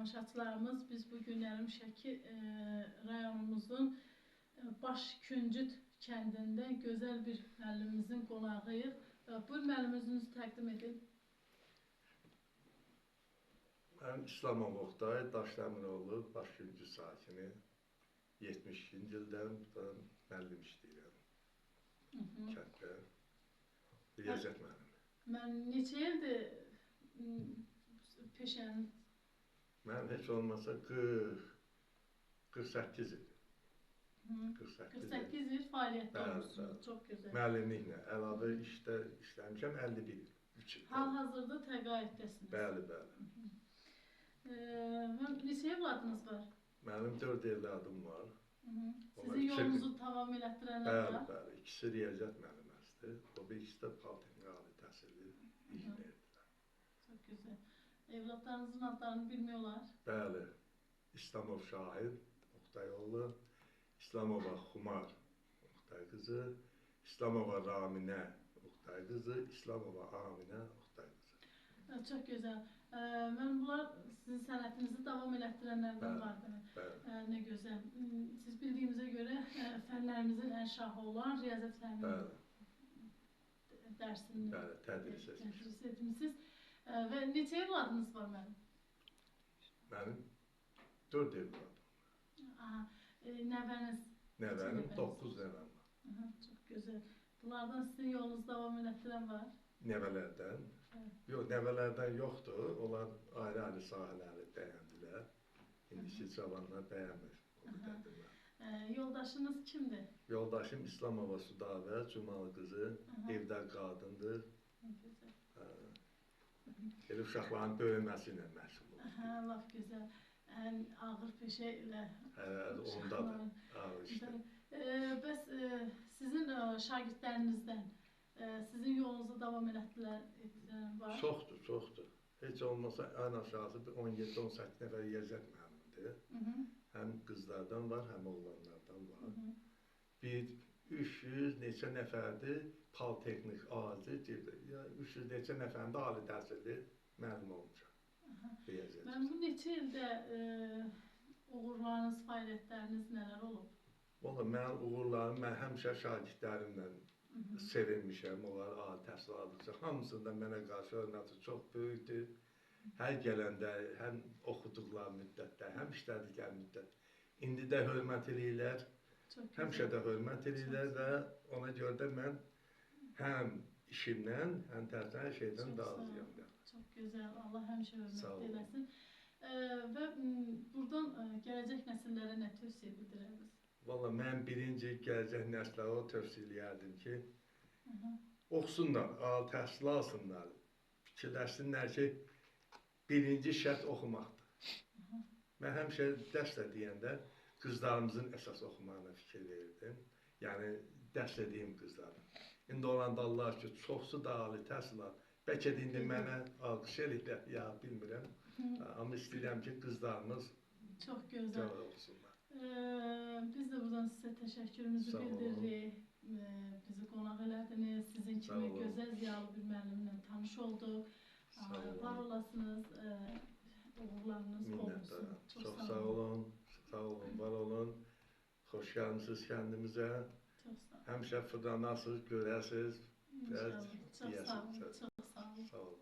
tamaşaçılarımız, biz bugün Şəki rayonumuzun Başküncüt kəndində gözəl bir müəllimimizin qonağıyıq. Buyurun müəllim, özünüzü təqdim edin. Mən İslamov Oqtay, Daşdəmiroğlu, Başküncüt sakini. 72-ci ildən buradan müəllim işləyirəm. Kənddə. Riyaziyyat müəllimi. Mən neçə ildir peşəniz? Mən heç olmasa 48 il. 48 il fəaliyyətdə olmuşsunuz. Çox gözəl. Müəllimliklə əlavə işdə işləmişəm 51 il. 3 il. Hal-hazırda təqaüddəsiniz. Bəli, bəli. Neçə evladınız var? Mənim 4 evladım var. Sizin yolunuzu tamam elətdirənlər var? Bəli, bəli. İkisi riyaziyyat müəlliməsidir. O bir ikisi də Politexnik ali təhsilli işləyirlər. Çox gözəl. Evladlarınızın adlarını bilmiyorlar? Bəli. İslamov Şahid Oqtayoğlu, İslamova Xumar Oqtay qızı, İslamova Raminə Oqtay qızı, İslamova Aminə Oqtay qızı. Çox gözəl. Mən bunlar sizin sənətinizi davam elətdirənlərdən vardır. Ne gözəl. Siz bildiyimizə görə fənlərimizin ən şahı olan riyaziyyat fəninin dərsini tədris etmişsiniz. Və neçə evladınız var mənim? Mənim 4 evladım. Nəvəniz? Nəvənim 9 nəvəm var. Çox gözəl. Bunlardan sizin yolunuzu davam elətdirən var? Nəvələrdən? Yox, nəvələrdən yoxdur. Onlar ayrı-ayrı sahələri bəyəndilər. İndiki cavanlar bəyənmir. Yoldaşınız kimdir? Yoldaşım İslamova Sudavə, Cumalı qızı, evdə qadındır. Elə uşaqların böyüməsi ilə məşğul olur. Laf gözəl. Ən ağır peşə ilə ondadır. Bəs sizin şagirdlərinizdən sizin yolunuzu davam elətdirən var? Çoxdur, çoxdur. Heç olmasa ən aşağısı 17-18 nəfər riyaziyyat müəllimdir. Həm qızlardan var, həm oğlanlardan var. Bir 300 neçə nəfərdir Politexnik ali, 300 neçə nəfərin də ali təhsilli müəllim olmuşam. Mən bu neçə ildə uğurlarınız, fəaliyyətləriniz nələr olub? Valla mənim uğurlarım, mən həmişə şagirdlərimlə sevinmişəm, onlar ali təhsil aldıqca. Hamısında mənə qarşı hörməti çox böyükdür. Hər gələndə, həm oxuduqları müddətdə, həm işlədikləri müddət. İndi də hörmət edirlər, həmişə də hörmət edirlər və ona görə də mən həm işimdən, həm hər şeydən razıyam. Çox gözəl, Allah həmişə hörmət eləsin. Və buradan gələcək nəsillərə nə tövsiyə bildirərsiniz? Valla mən birinci gələcək nəslə o tövsiyə eləyərdim ki, oxusunlar, ali təhsil alsınlar, fikirləşsinlər ki, birinci şərt oxumaqdır. Mən həmişə dərslə deyəndə qızlarımızın əsas oxumağına fikir verirdim. Yəni, dərsədiyim qızlarım. İndi olanda Allah ki, çoxsu da ali təhsil al. Bəlkə də indi mənə alqış eləyirlər, ya bilmirəm. Amma istəyirəm ki, qızlarımız çox gözəl olsunlar. Biz də buradan sizə təşəkkürümüzü bildiririk. Bizi qonaq elədiniz. Sizin kimi gözəl ziyalı bir müəllimlə tanış olduq. Var olasınız, uğurlarınız olsun. Çox sağ olun, var olun. Xoş gəlmişsiniz kəndimizə. Həmişə fırlanasınız, görəsiniz. İnşallah. Çox sağ olun. Sağ olun.